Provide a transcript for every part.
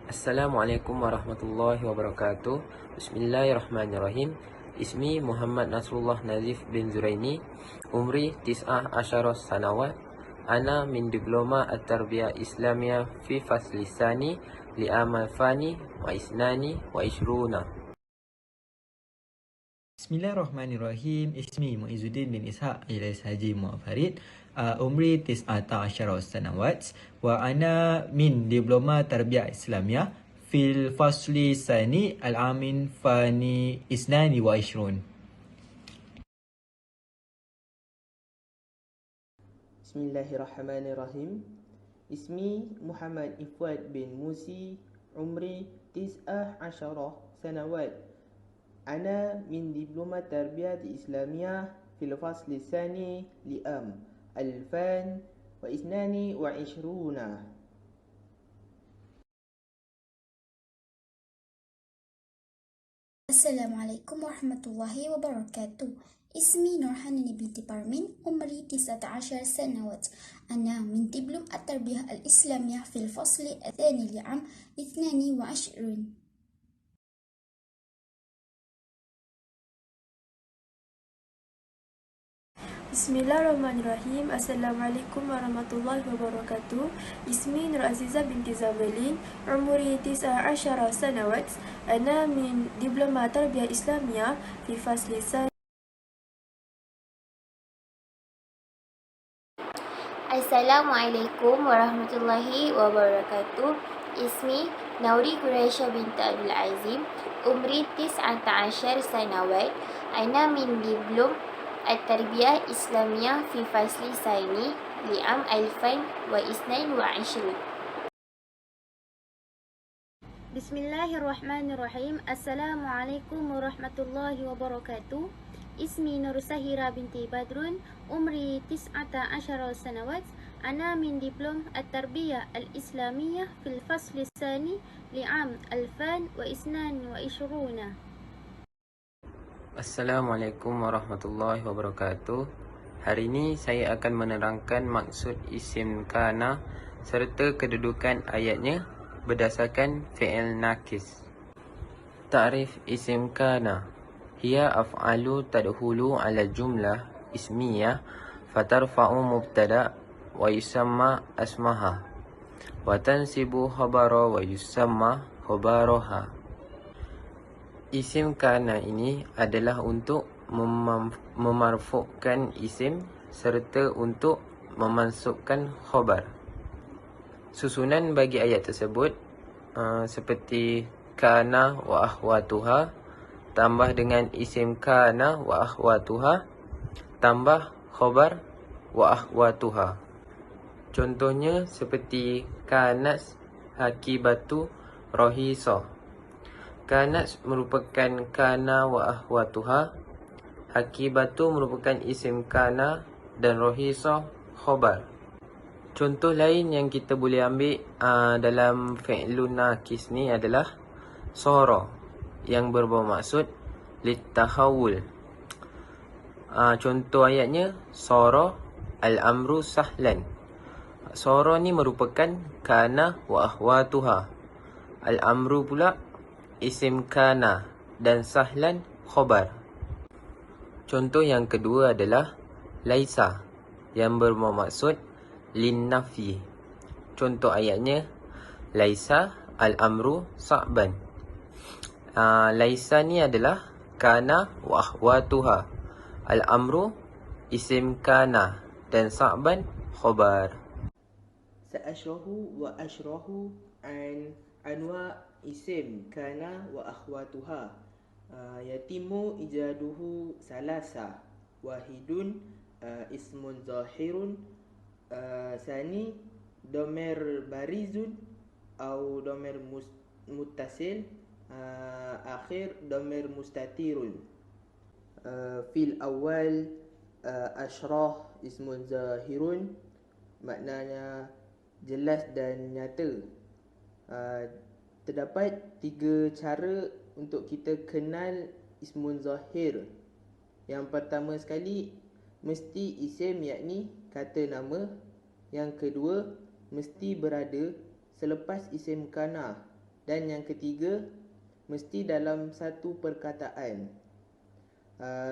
Assalamualaikum warahmatullahi wabarakatuh. Bismillahirrahmanirrahim. Ismi Muhammad Nasrullah Nazif bin Zuraini. Umri 19 sanawat. Ana min diploma at-tarbiyah Islamiyah fi fasli sani li amal fani wa isnani wa ishruna. Bismillahirrahmanirrahim. Ismi Muizzuddin bin Ishaq alias Haji Muhammad Farid. Umri 19 sanawat. Wa ana min diploma tarbiyah Islamiyah fil fasli sani al-amin fani isnani wa ishrun. Bismillahirrahmanirrahim. Ismi Muhammad Ifwad bin Musi. Umri 19 sanawat. Ana min diploma tarbiyah Islamiyah fil fasli sani li'am alfan wa isnani wa ishruna. Assalamualaikum warahmatullahi wabarakatuh. اسمي نورهان بنت بارمين. عمري 19 سنوات. أنا من دبلوم التربية الإسلامية في الفصل الثاني لعام 22. Bismillahirrahmanirrahim. Assalamualaikum warahmatullahi wabarakatuh. Ismi Nur Aziza binti Zabalin. Umri 19 sanawat. Ana min diploma tarbiyah Islamiyah fi fasli sani. Assalamualaikum warahmatullahi wabarakatuh. Ismi Nauri Quraisha bint Abdul Azim. Umri 19 sanawat. Ana min diplom التربية الإسلامية في فصل ثاني لعام 2022. Bismillahirrahmanirrahim. Assalamualaikum warahmatullahi wabarakatuh. Ismi Nur Sahira binti Badrun. Umri 19 sanawat. Ana min diplom at-tarbiyah al-islamiyah fil fasli tsani li'am 2022. Assalamualaikum warahmatullahi wabarakatuh. Hari ini saya akan menerangkan maksud isim kana serta kedudukan ayatnya berdasarkan fi'il nakis. Ta'rif isim kana. Hiya af'alu tadkhulu ala jumlah ismiyah fatarfa'u mubtada wa yusamma asmaha wa tansibu khabara wa yusamma khabaraha. Isim kana ini adalah untuk memarfukkan isim serta untuk memansubkan khabar. Susunan bagi ayat tersebut seperti kana wa akhwatuha tambah dengan isim kana wa akhwatuha tambah khabar wa akhwatuha. Contohnya seperti kanas akibatu rohisa. Kanat merupakan kana wa ahwatuha. Akibatu merupakan isim kana dan rohisa khobar. Contoh lain yang kita boleh ambil dalam fi'lun nakis ni adalah sara yang bermaksud litahawul. Contoh ayatnya sara al-amru sahlan. Sara ni merupakan kana wa ahwatuha. Al-amru pula isim kana dan sahlan khobar. Contoh yang kedua adalah laisa yang bermaksud linnafi. Contoh ayatnya laisa al-amru sa'ban. Laisa ni adalah kana wa akhwatuha. Al-amru isim kana dan sa'ban khobar. Sa'ashrahu wa ashrahu an anwa isim kana wa akhwatuha. Yatimu ijaduhu salasa. Wahidun ismun zahirun. Sani domer barizun au domer muttasil. Akhir domer mustatirun. Fil awal ashrah ismun zahirun, maknanya jelas dan nyata. Terdapat 3 cara untuk kita kenal ismun zahir. Yang pertama sekali, mesti isim yakni kata nama. Yang kedua, mesti berada selepas isim kana. Dan yang ketiga, mesti dalam satu perkataan.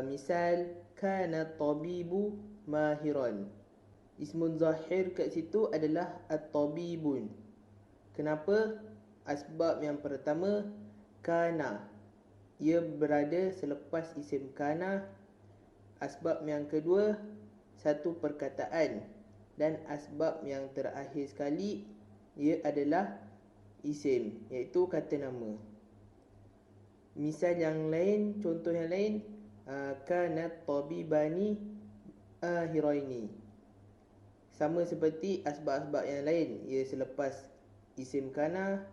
Misal, kana tabibu mahiran. Ismun zahir kat situ adalah at-tabibun. Kenapa? Asbab yang pertama, kana. Ia berada selepas isim kana. Asbab yang kedua, satu perkataan. Dan asbab yang terakhir sekali, ia adalah isim, iaitu kata nama. Misal yang lain, contoh yang lain, kanat tabibani ahiraini. Sama seperti asbab-asbab yang lain, ia selepas isim kana,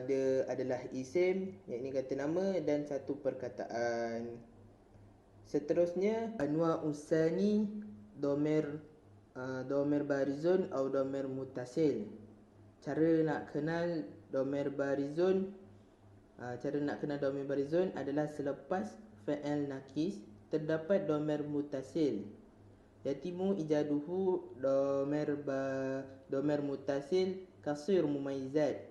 dia adalah isim, iaitu kata nama dan satu perkataan. Seterusnya, anwa usani domir barizun atau domir mutasil. Cara nak kenal domir barizun adalah selepas fa'il nakis terdapat domir mutasil. Yatimu ijaduhu domir mutasil kasir mumayyizat.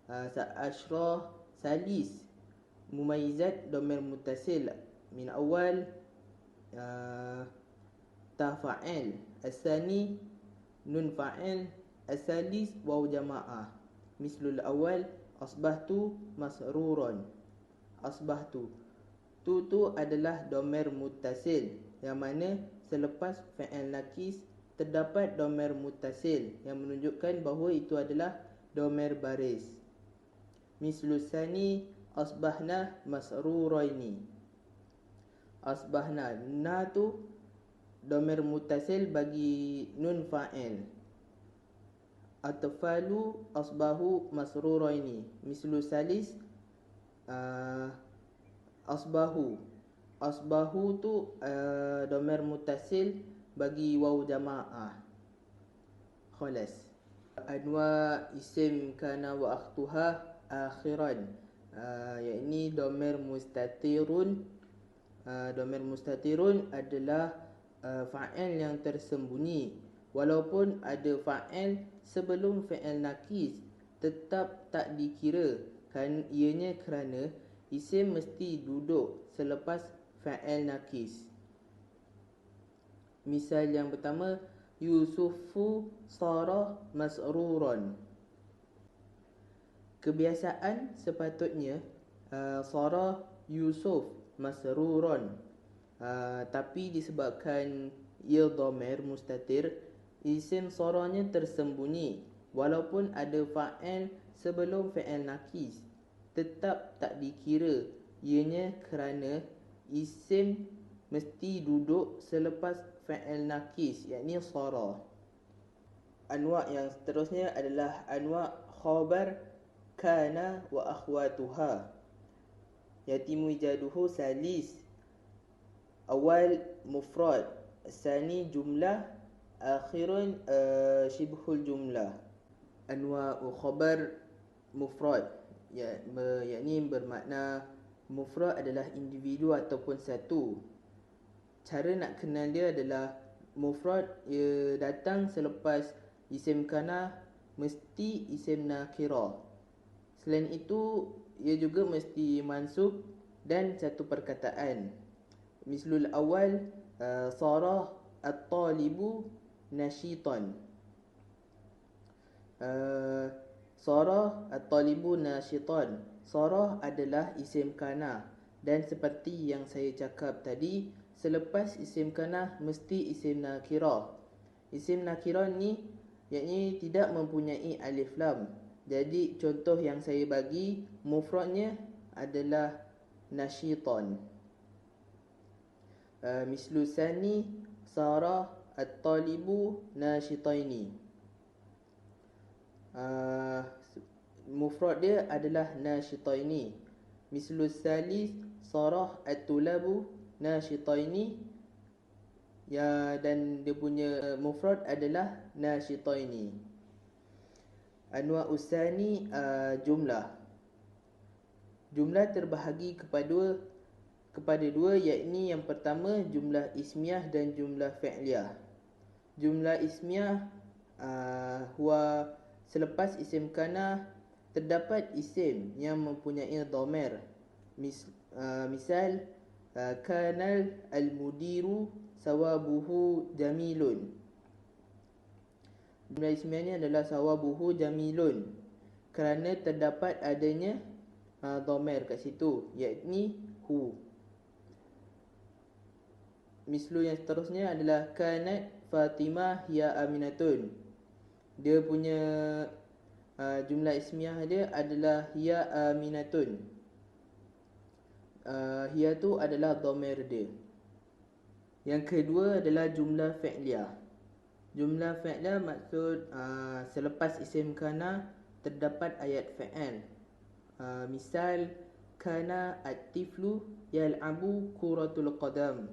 Sa'ashra salis mumayyizat domir mutasil min awal ta fa'il, asani nun fa'il, asalis waw jama'ah. Mislul awal asbahtu masruran. Asbahtu tu adalah domir mutasil, yang mana selepas fa'il nakis terdapat domir mutasil yang menunjukkan bahawa itu adalah domir baris. Mislus sani asbahna masruraini. Asbahna, na tu domir mutasil bagi nun fa'il. Atfalu asbahu masruraini. Mislu salis asbahu. Asbahu tu domir mutasil bagi waw jama'ah. Khalas. Anwa isim kana wa akhtuha akhiran, yakni domir mustatirun. Domir mustatirun adalah fa'il yang tersembunyi. Walaupun ada fa'il sebelum fa'il nakis, tetap tak dikira ianya kerana isim mesti duduk selepas fa'il nakis. Misal yang pertama, Yusufu sara masruran. Kebiasaan sepatutnya sara Yusuf masruran, tapi disebabkan ia dhamir mustatir, isim saranya tersembunyi. Walaupun ada fa'il sebelum fa'il nakis, tetap tak dikira ianya kerana isim mesti duduk selepas fa'il nakis, yakni sara. Anwa' yang seterusnya adalah anwa' khabar kana wa akhwatuha. Yatimu ijaduhu salis. Awal mufrad, sani jumlah, akhirun shibhul jumlah. Anwa'u khabar mufrad, yakni bermakna mufrad adalah individu ataupun satu. Cara nak kenal dia adalah mufrad ia datang selepas isim kana mesti isim nakirah. Selain itu, ia juga mesti mansub dan satu perkataan. Mislul awal sarah at-talibu nashitan. Sarah at-talibu nashitan. Sarah adalah isim kana, dan seperti yang saya cakap tadi, selepas isim kana mesti isim nakirah. Isim nakirah ni yakni tidak mempunyai alif lam. Jadi contoh yang saya bagi, mufradnya adalah nashitan. Mislu sani sara at-talibu nashitaini. Mufrad dia adalah nashitaini. Mislu salis sara at-tulabu nashitaini. Ya, dan dia punya mufrad adalah nashitaini. Anwa usani jumlah. Jumlah terbahagi kepada dua, yakni yang pertama jumlah ismiyah dan jumlah fi'liyah. Jumlah ismiyah huwa selepas isim kana terdapat isim yang mempunyai dhamir. Misal kanal al-mudiru sawabuhu jamilun. Jumlah ismiah adalah sawabuhu jamilun kerana terdapat adanya dhamir kat situ, yakni hu. Mislu yang seterusnya adalah kanat Fatimah ya aminatun. Dia punya jumlah ismiah dia adalah ya aminatun. Ya tu adalah dhamir dia. Yang kedua adalah jumlah fi'liyah. Jumlah fi'liyah maksud selepas isim kana terdapat ayat fi'al. Misal kana at-tiflu yal'abu kuratul qadam.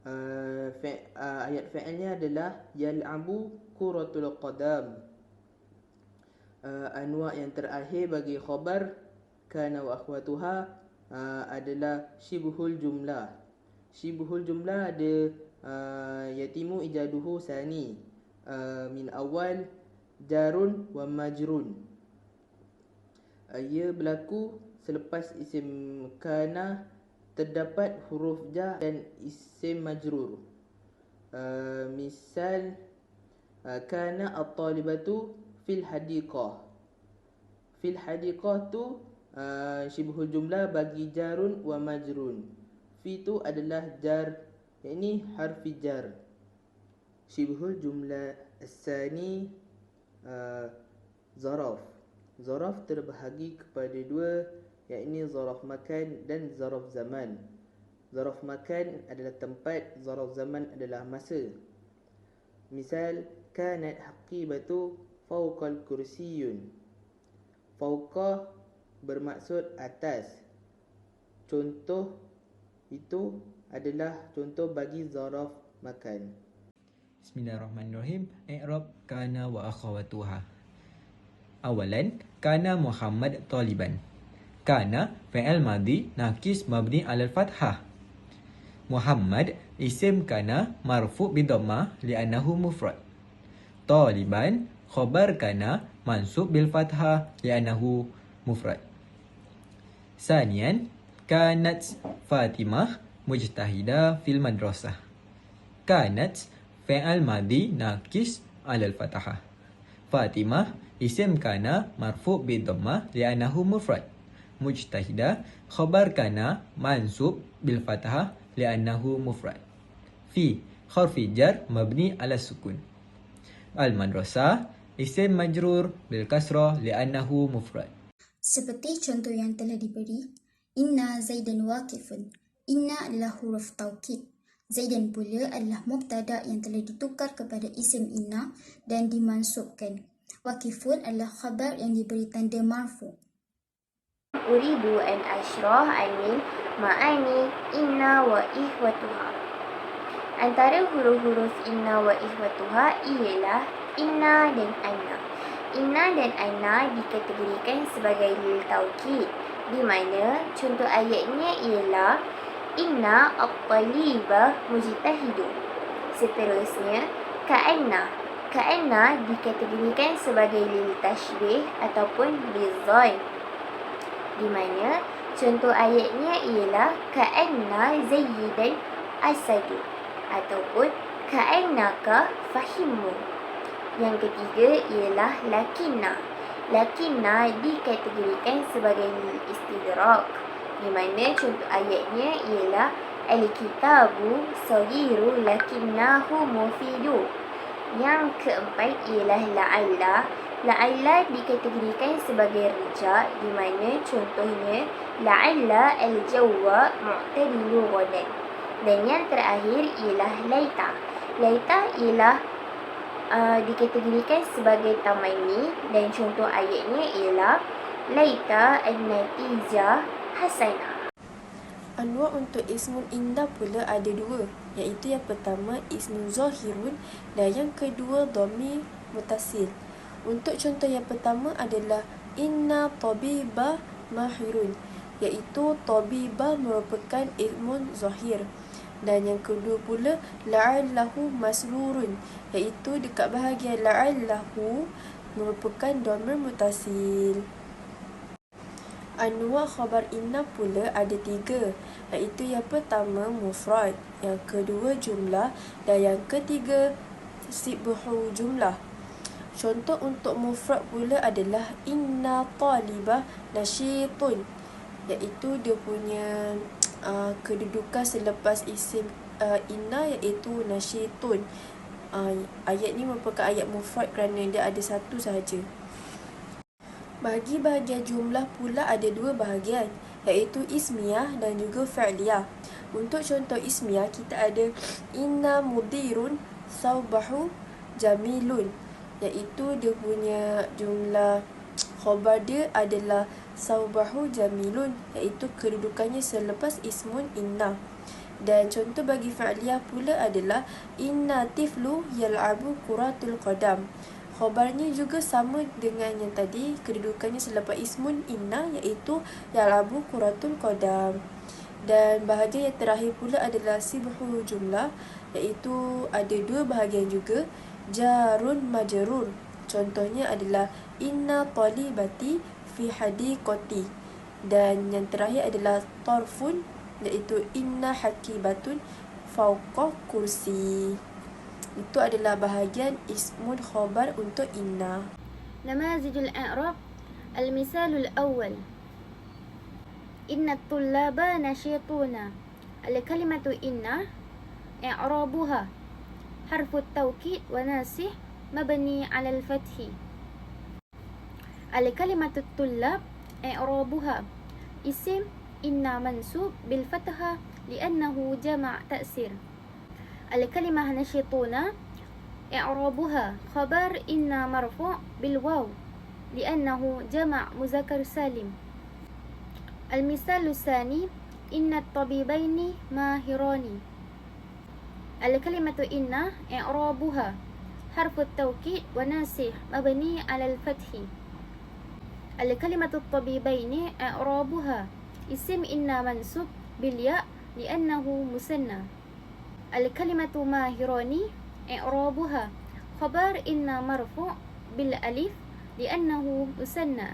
Ayat fi'alnya adalah yal'abu kuratul qadam. Anwa' yang terakhir bagi khabar kana wa akhwatuha adalah syibhul jumlah. Syibhul jumlah ada yatimu ijaduhu sani min awal jarun wa majrun. Ia berlaku selepas isim kana terdapat huruf jar dan isim majrur. Misal kana at-talibatu fil hadiqah. Fil hadiqah tu syibhul jumlah bagi jarun wa majrun. Fi tu adalah jar, yakni harfi jar. Syibhul jumlah as-sani zaraf. Zaraf terbahagi kepada dua, yakni zaraf makan dan zaraf zaman. Zaraf makan adalah tempat, zaraf zaman adalah masa. Misal kanat haqibatu fawqal kursiyun. Fawqa bermaksud atas. Contoh itu adalah contoh bagi zaraf makan. Bismillahirrahmanirrahim. I'rab kana wa akhawatuha. Awalan, kana Muhammad taliban. Kana fi'il madhi naqis mabni 'ala al-fathah. Muhammad isim kana marfu' bi dhammah li'annahu mufrad. Taliban khabar kana mansub bil fathah li'annahu mufrad. Saniyan, kanat Fatimah mujtahida fil madrasah. Kanat fi'il madhi naqis 'ala al-fathah. Fatimah isim kana marfu' bi dhammah li'annahu mufrad. Mujtahida khabar kana mansub bil fathah li'annahu mufrad. Fi harfi jar mabni 'ala sukun. Al madrasah isim majrur bil kasrah li'annahu mufrad. Seperti contoh yang telah diberi, inna zaidan waqifun. Inna adalah huruf taukid. Zaidan pula adalah mubtada yang telah ditukar kepada isim inna dan dimansubkan. Waqifun adalah khabar yang diberi tanda marfu'. Uridu an ashrah anil ma'ani inna wa ihwatuha. Antara huruf-huruf inna wa ihwatuha ialah inna dan anna. Inna dan anna dikategorikan sebagai lil taukid, di mana contoh ayatnya ialah inna at-taliba mujtahidun. Seterusnya, ka'anna. Ka'anna dikategorikan sebagai lil tashbih ataupun lil zon, di mana contoh ayatnya ialah ka'anna zayyidan asadu ataupun ka'annaka fahimu. Yang ketiga ialah lakinna. Lakinna dikategorikan sebagai lil istidrak, di mana contoh ayatnya ialah al-kitabu saghiru lakinnahu mufidu. Yang keempat ialah la'alla. La'alla dikategorikan sebagai rejak, di mana contohnya la'alla al-jawwa mu'tadilu ghadan. Dan yang terakhir ialah laita. Laita ialah dikategorikan sebagai tamanni, dan contoh ayatnya ialah laita an-natijah hasanah. Anwa' untuk ismul indah pula ada dua, iaitu yang pertama ismul zahirun dan yang kedua dhamir mutasil. Untuk contoh yang pertama adalah inna tabiba mahirun, iaitu tabiba merupakan ismun zahir. Dan yang kedua pula la'allahu masrurun, iaitu dekat bahagian la'allahu merupakan dhamir mutasil. Anwar khabar inna pula ada 3, iaitu yang pertama mufrad, yang kedua jumlah, dan yang ketiga sibhu jumlah. Contoh untuk mufrad pula adalah inna talibah nasyitun, iaitu dia punya kedudukan selepas isim inna iaitu nasyitun. Ayat ni merupakan ayat mufrad kerana dia ada satu sahaja. Bagi bahagian jumlah pula ada 2 bahagian, iaitu ismiyah dan juga fi'liyah. Untuk contoh ismiyah kita ada inna mudirun sawbahu jamilun, iaitu dia punya jumlah khabar dia adalah sawbahu jamilun, iaitu kedudukannya selepas ismun inna. Dan contoh bagi fi'liyah pula adalah inna tiflu yal'abu kuratul qadam. Khabarnya juga sama dengan yang tadi, kedudukannya selepas ismun inna, iaitu yal'abu kuratul qadam. Dan bahagian yang terakhir pula adalah sibhu jumlah, iaitu ada 2 bahagian juga, jarun majrur. Contohnya adalah inna talibati fi hadiqati. Dan yang terakhir adalah tarfun, iaitu inna hakibatun fawqa kursi. Itu adalah bahagian ismun khabar untuk inna. نماذج الإعراب. المثال الأول إن الطلاب نشيطون. الكلمة إن إعرابها حرف التوكيد وناسخ مبني على الفتح. الكلمة الطلاب إعرابها اسم إن منصوب بالفتحة لأنه جمع تأثير. الكلمة نشيطون إعرابها خبر إن مرفوع بالواو لأنه جمع مذكر سالم. المثال الثاني إن الطبيبين ماهران. الكلمة إن إعرابها حرف التوكيد وناسخ مبني على الفتح. الكلمة الطبيبين إعرابها اسم إن منصوب بالياء لأنه مثنى. الكلمة ماهران إعرابها خبر إن مرفوع بالألف لأنه مثنى.